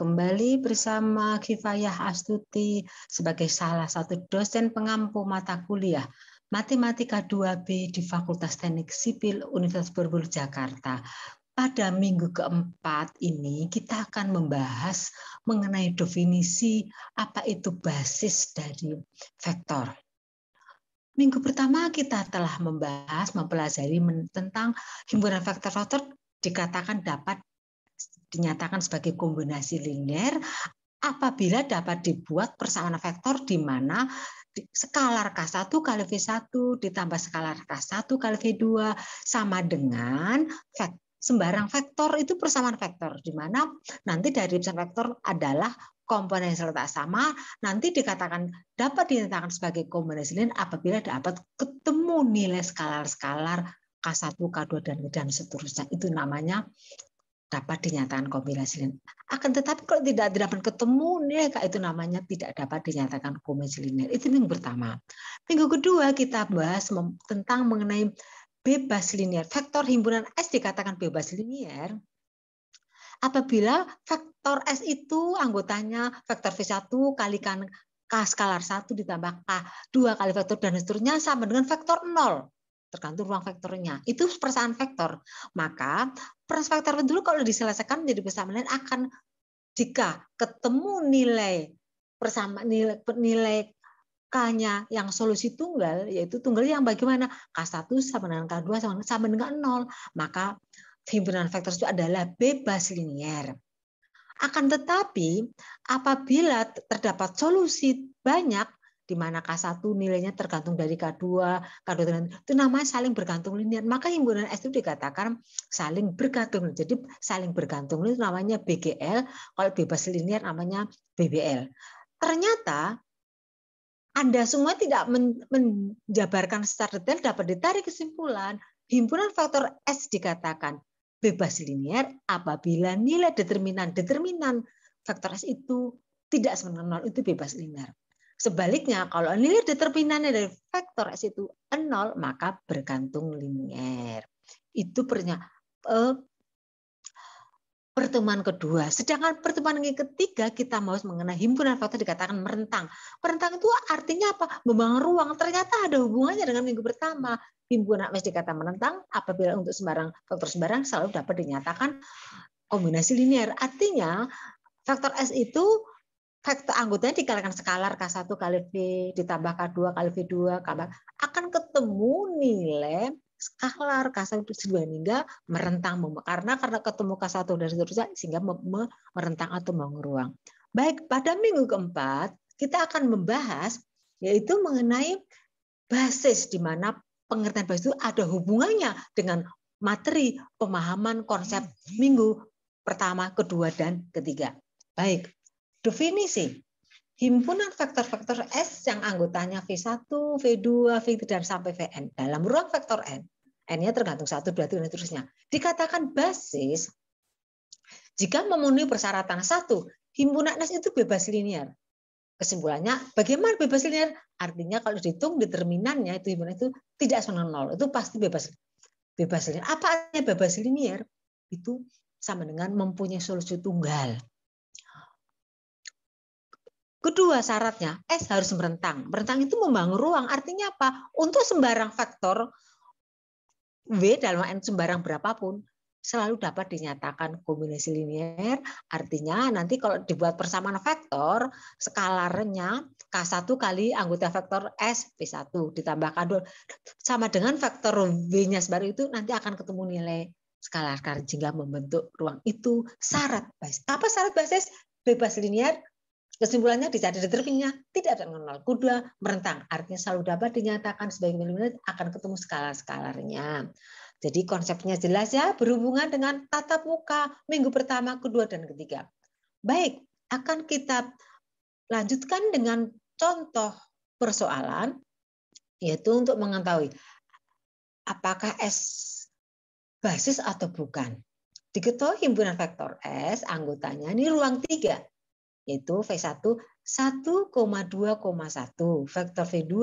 kembali bersama Kifayah Astuti sebagai salah satu dosen pengampu mata kuliah Matematika 2B di Fakultas Teknik Sipil Universitas Borobudur Jakarta. Pada minggu keempat ini kita akan membahas mengenai definisi apa itu basis dari vektor. Minggu pertama kita telah mempelajari tentang himpunan vektor-vektor dikatakan dapat dinyatakan sebagai kombinasi linear apabila dapat dibuat persamaan vektor di mana skalar K1 kali V1 ditambah skalar K1 kali V2 sama dengan sembarang vektor itu persamaan vektor di mana nanti dari persamaan vektor adalah komponen yang letak sama, nanti dikatakan dapat dinyatakan sebagai kombinasi linear apabila dapat ketemu nilai skalar-skalar K1, K2 dan seterusnya. Itu namanya dapat dinyatakan kombinasi linear. Akan tetapi kalau tidak dapat ketemu nilai itu namanya tidak dapat dinyatakan kombinasi linear. Itu minggu pertama. Minggu kedua kita bahas tentang mengenai bebas linear. Vektor himpunan S dikatakan bebas linear apabila vektor S itu anggotanya vektor V1 kalikan K skalar 1 ditambah K2 kali vektor dan seterusnya sama dengan vektor 0. Tergantung ruang vektornya. Itu persamaan vektor. Maka persamaan vektor dulu kalau diselesaikan menjadi persamaan linear akan jika ketemu nilai K-nya yang solusi tunggal, yaitu tunggal yang bagaimana? K1 sama dengan K2 sama dengan 0. Maka himpunan vektor itu adalah bebas linear. Akan tetapi apabila terdapat solusi banyak di mana K1 nilainya tergantung dari K2 itu namanya saling bergantung linear. Maka himpunan S itu dikatakan saling bergantung. Jadi saling bergantung itu namanya BGL, kalau bebas linear namanya BBL. Ternyata Anda semua tidak menjabarkan secara detail dapat ditarik kesimpulan himpunan vektor S dikatakan bebas linear apabila nilai determinan vektor S itu tidak sama dengan 0, itu bebas linear. Sebaliknya, kalau nilai determinannya dari vektor S itu 0, maka bergantung linear. Itu pertemuan kedua. Sedangkan pertemuan yang ketiga kita mau mengenai himpunan vektor dikatakan merentang. Merentang itu artinya apa? Membangun ruang. Ternyata ada hubungannya dengan minggu pertama. Himpunan S dikatakan merentang apabila untuk vektor sembarang selalu dapat dinyatakan kombinasi linear. Artinya vektor S itu vektor anggotanya dikalikan skalar K1 kali V ditambah K2 kali V2 akan ketemu nilai skalar K1 hingga merentang karena ketemu K1 dan seterusnya sehingga merentang atau mengeruang. Baik, pada minggu keempat kita akan membahas yaitu mengenai basis di mana pengertian basis itu ada hubungannya dengan materi pemahaman konsep minggu pertama, kedua, dan ketiga. Baik. Definisi himpunan vektor-vektor S yang anggotanya V1, V2, V3 dan sampai Vn dalam ruang vektor N. N-nya tergantung 1, 2, 3 dan seterusnya. Dikatakan basis jika memenuhi persyaratan 1, himpunan S itu bebas linear. Kesimpulannya, bagaimana bebas linear? Artinya kalau dihitung determinannya itu himpunan itu tidak sama dengan 0. Itu pasti bebas linear. Apa artinya bebas linear? Itu sama dengan mempunyai solusi tunggal. Kedua syaratnya, S harus merentang. Merentang itu membangun ruang. Artinya apa? Untuk sembarang vektor W dalam N sembarang berapapun, selalu dapat dinyatakan kombinasi linear. Artinya nanti kalau dibuat persamaan vektor, skalarnya K1 kali anggota vektor S, V1 ditambah K2, sama dengan vektor W-nya sebaru itu nanti akan ketemu nilai skalar sehingga membentuk ruang. Itu syarat basis. Apa syarat basis? Bebas linear. Kesimpulannya dicari determinnya tidak ada dengan 0. Kedua merentang, artinya selalu dapat dinyatakan sebagai linear akan ketemu skalarnya. Jadi konsepnya jelas ya, berhubungan dengan tatap muka minggu pertama, kedua, dan ketiga. Baik, akan kita lanjutkan dengan contoh persoalan, yaitu untuk mengetahui apakah S basis atau bukan. Diketahui himpunan vektor S, anggotanya ini ruang 3. Yaitu V1 1,2,1, vektor V2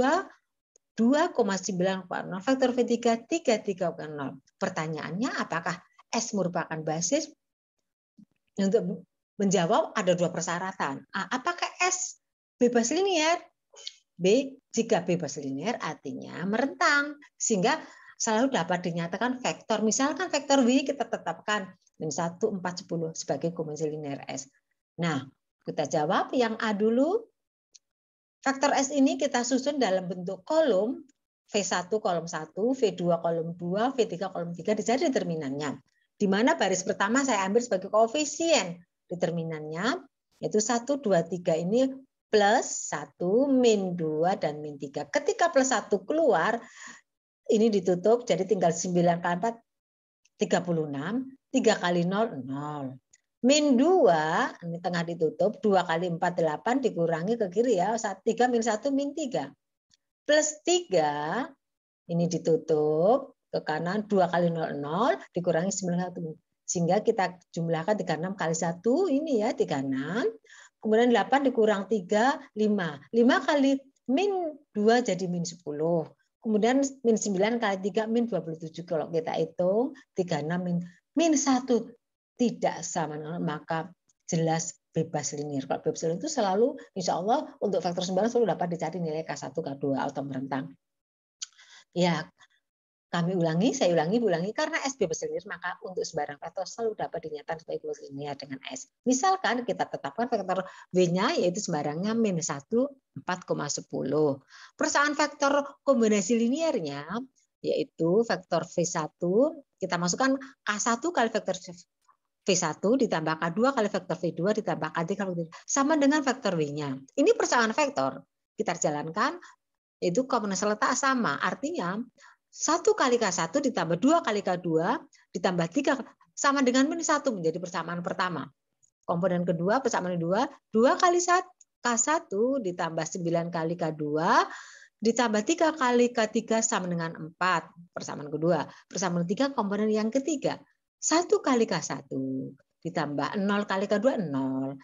2,9,0, vektor V3 3,3,0. Pertanyaannya apakah S merupakan basis? Untuk menjawab ada dua persyaratan. Apakah S bebas linear? B, jika bebas linear artinya merentang. Sehingga selalu dapat dinyatakan vektor. Misalkan vektor W kita tetapkan min 1, 4, 10 sebagai kombinasi linear S. Nah, kita jawab yang A dulu. Vektor S ini kita susun dalam bentuk kolom. V1 kolom 1, V2 kolom 2, V3 kolom 3 dicari determinannya. Di mana baris pertama saya ambil sebagai koefisien determinannya, yaitu 1, 2, 3 ini plus 1, min 2, dan min 3. Ketika plus 1 keluar, ini ditutup, jadi tinggal 9 kali 4, 36, 3 kali 0, 0. Min 2, ini tengah ditutup, 2 kali 4, 8, dikurangi ke kiri ya, 3 min 1, min 3. Plus 3, ini ditutup, ke kanan 2 kali 0, 0, dikurangi 91. Sehingga kita jumlahkan 36 kali 1, ini ya 36. Kemudian 8 dikurang 3, 5. 5 kali min 2 jadi min 10. Kemudian min 9 kali 3, min 27. Kalau kita hitung, 36 min 1 tidak sama, maka jelas bebas linear. Kalau bebas linear itu selalu, insya Allah, untuk faktor 9 selalu dapat dicari nilai K1, K2 atau merentang. Ya, saya ulangi, karena S bebas linear, maka untuk sembarang vektor selalu dapat dinyatakan sebagai bebas linear dengan S. Misalkan kita tetapkan vektor W-nya, yaitu sembarangnya min 1, 4,10. Persamaan vektor kombinasi linearnya, yaitu vektor V1, kita masukkan K1 kali vektor V1 ditambah K2 kali vektor V2 ditambah K3 kali vektor V3, sama dengan vektor W-nya. Ini persamaan vektor. Kita jalankan, itu kombinasi letak sama. Artinya, 1 kali K1 ditambah 2 kali K2 ditambah 3 sama dengan min 1 menjadi persamaan pertama. Komponen kedua, persamaan kedua, 2 kali K1 ditambah 9 kali K2 ditambah 3 kali K3 sama dengan 4. Persamaan kedua. Persamaan ketiga, komponen yang ketiga. 1 kali K1 ditambah 0 kali K2, 0.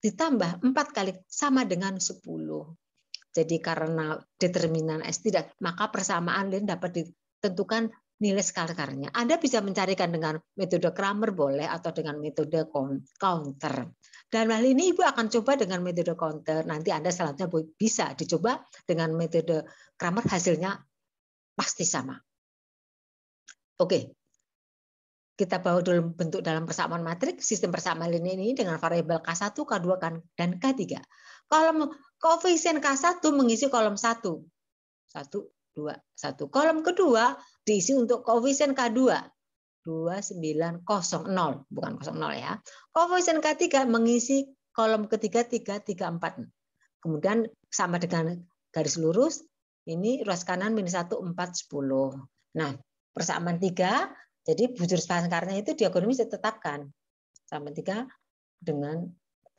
Ditambah 4 kali sama dengan 10. Jadi karena determinan S tidak, maka persamaan lain dapat ditentukan nilai skalarsnya. Anda bisa mencarikan dengan metode Cramer boleh atau dengan metode counter. Dan hal ini Ibu akan coba dengan metode counter. Nanti Anda selanjutnya bisa dicoba dengan metode Cramer, hasilnya pasti sama. Oke. Kita bawa dalam bentuk dalam persamaan matriks, sistem persamaan linear ini dengan variabel K1, K2, dan K3. Kolom koefisien K1 mengisi kolom 1. 1, 2, 1. Kolom kedua diisi untuk koefisien K2. 2, 9, 0, 0. Bukan 0 ya. Koefisien K3 mengisi kolom ketiga 3, 3, 4. Kemudian sama dengan garis lurus, ini ruas kanan min 1, 4, 10. Nah, persamaan 3, jadi bujur sangkarnya itu diagonal ditetapkan sama 3 dengan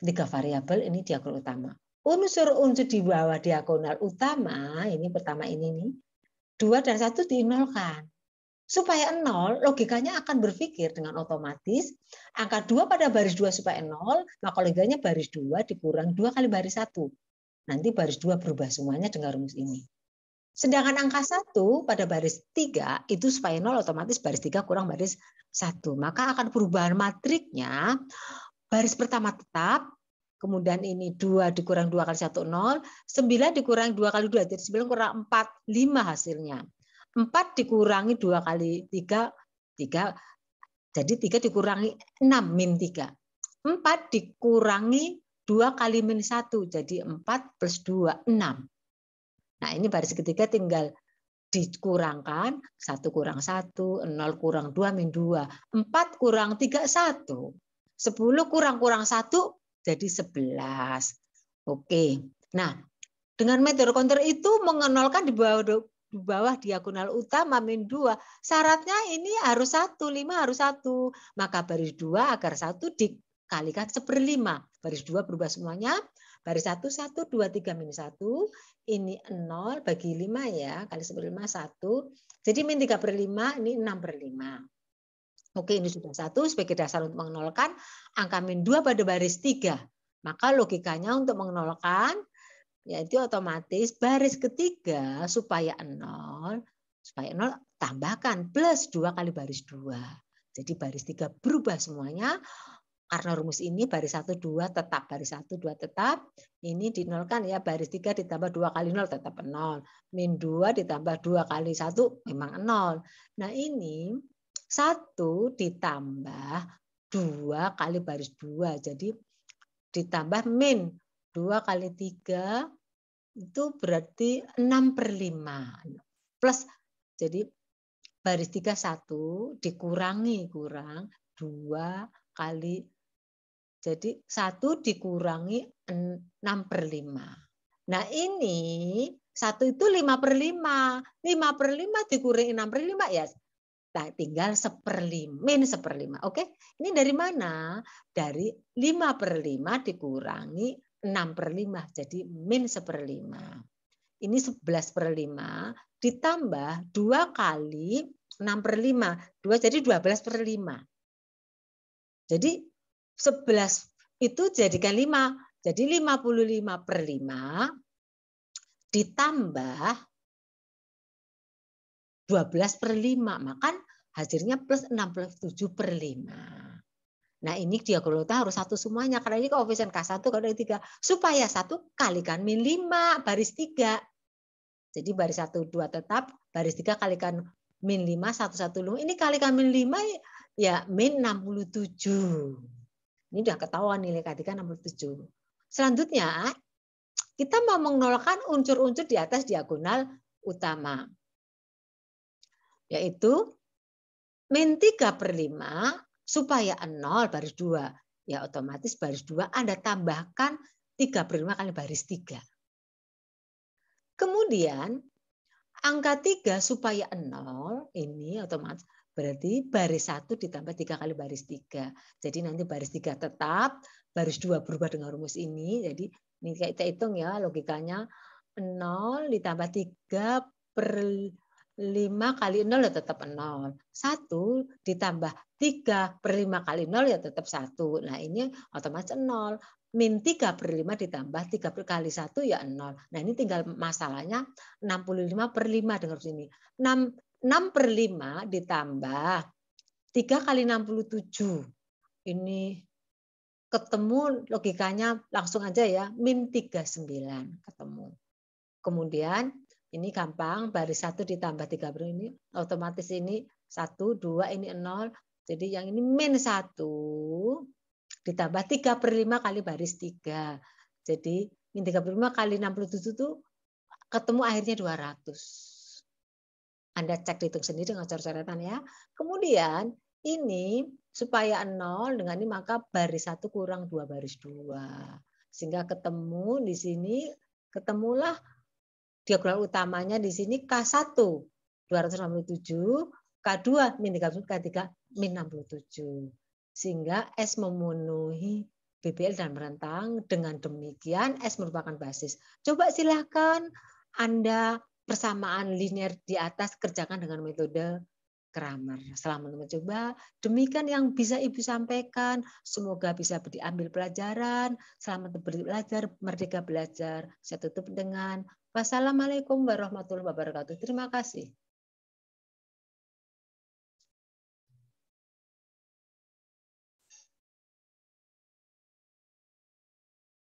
3 variabel, ini diagonal utama. Unsur-unsur di bawah diagonal utama, ini pertama ini nih, 2 dan 1 dinolkan. Supaya 0, logikanya akan berpikir dengan otomatis angka 2 pada baris 2 supaya 0, maka logikanya baris 2 dikurang 2 kali baris 1. Nanti baris 2 berubah semuanya dengan rumus ini. Sedangkan angka 1 pada baris 3 itu supaya 0 otomatis baris 3 kurang baris 1. Maka akan perubahan matriknya, baris pertama tetap, kemudian ini 2 dikurang 2 kali 1, 0, 9 dikurang 2 kali 2, jadi 9 kurang 4, 5 hasilnya. 4 dikurangi 2 kali 3, 3, jadi 3 dikurangi 6, min 3. 4 dikurangi 2 kali min 1, jadi 4 plus 2, 6. Nah, ini baris ketiga tinggal dikurangkan, 1 kurang 1, 0 kurang 2, min 2. 4 kurang 3, 1. 10 kurang 1, jadi 11. Oke. Nah, dengan metode counter itu mengenolkan di bawah diagonal utama min 2. Syaratnya ini harus 1, 5 harus 1. Maka baris 2 agar 1 dikalikan 1/5. Baris 2 berubah semuanya. Baris 1, 1, 2, 3, min 1. Ini 0 bagi 5 ya. Kali 1/5, 1. Jadi min 3/5, ini 6/5. Oke, ini sudah 1 sebagai dasar untuk mengenolkan angka min 2 pada baris 3. Maka logikanya untuk mengenolkan, yaitu otomatis baris ketiga supaya 0, tambahkan plus 2 kali baris 2. Jadi baris 3 berubah semuanya. karena rumus ini baris 1, 2 tetap, baris 1, 2 tetap, ini dinolkan ya, baris 3 ditambah 2 kali 0 tetap 0. Min 2 ditambah 2 kali 1 memang 0. Nah ini 1 ditambah 2 kali baris 2, jadi ditambah min 2 kali 3 itu berarti 6/5. Plus, jadi baris 3 1 dikurangi kurang 2 kali, jadi 1 dikurangi 6/5. Nah ini 1 itu 5/5. 5/5 dikurangi 6/5 ya tinggal min 1/5. Oke, ini dari mana? Dari 5/5 dikurangi 6/5, jadi min 1/5. Ini 11/5 ditambah 2 kali 6/5. 2 jadi 12/5. Jadi 11 itu jadikan 5. Jadi 55/5 ditambah 12/5. Maka hasilnya plus 67/5. Nah ini diagonal harus 1 semuanya. Karena ini koefisien K1 kalau 3. Supaya 1 kalikan min 5 baris 3. Jadi baris 1, 2 tetap, baris 3 kalikan min 5, 1, 1, 5. Ini kalikan min 5 ya min 67. Ini udah ketahuan nilai K3 67. Selanjutnya, kita mau menolakkan unsur-unsur di atas diagonal utama. Yaitu min 3/5 supaya 0 baris 2. Ya otomatis baris 2 Anda tambahkan 3/5 kali baris 3. Kemudian angka 3 supaya 0 ini otomatis berarti baris 1 ditambah 3 kali baris 3. Jadi nanti baris 3 tetap, baris 2 berubah dengan rumus ini. Jadi ini kita hitung ya logikanya 0 ditambah 3/5 kali 0 ya tetap 0. 1 ditambah 3/5 kali 0 ya tetap 1. Nah ini otomatis 0. Min 3/5 ditambah 3 kali 1 ya 0. Nah ini tinggal masalahnya 65/5 dengan sini. 6/5 ditambah 3 kali 67. Ini ketemu logikanya langsung aja ya. Min 39 ketemu. Kemudian ini gampang. Baris 1 ditambah 3 ini otomatis ini 1, 2 ini 0. Jadi yang ini min 1 ditambah 3/5 kali baris 3. Jadi min 3/5 kali 67 itu ketemu akhirnya 200. Anda cek dihitung sendiri dengan coret-coretan ya. Kemudian ini supaya 0 dengan ini maka baris 1 kurang 2 baris 2. Sehingga ketemu di sini, ketemulah diagonal utamanya di sini K1 267, K2 min 30, K3 min 67. Sehingga S memenuhi BBL dan merentang. Dengan demikian S merupakan basis. Coba silakan Anda persamaan linear di atas kerjakan dengan metode Kramer. Selamat mencoba. Demikian yang bisa Ibu sampaikan. Semoga bisa diambil pelajaran. Selamat belajar, merdeka belajar. Saya tutup dengan wassalamualaikum warahmatullahi wabarakatuh. Terima kasih.